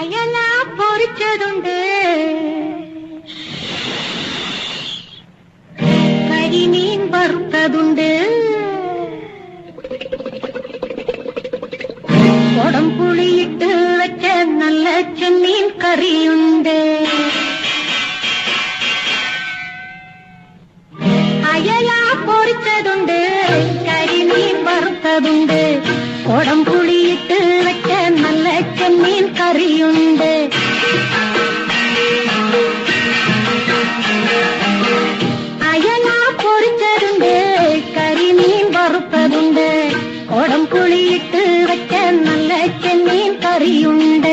അയല പൊരിച്ചതുണ്ട്, കരിമീൻ വറുത്തതുണ്ട്, കൊടംപുളിയിട്ട് വെച്ച നല്ല ചെമ്മീൻ കറിയുണ്ട്. അയല പൊരിച്ചതുണ്ട്, കരിമീൻ വറുത്തതുണ്ട്, കൊടംപുളിയിട്ട് വെച്ച നല്ല ചെമ്മീൻ കറിയുണ്ട്. അയല പൊരിച്ചതുണ്ട്, കരിമീൻ വറുത്തതുണ്ട്, കൊടംപുളിയിട്ട് വെച്ച നല്ല ചെമ്മീൻ കറിയുണ്ട്.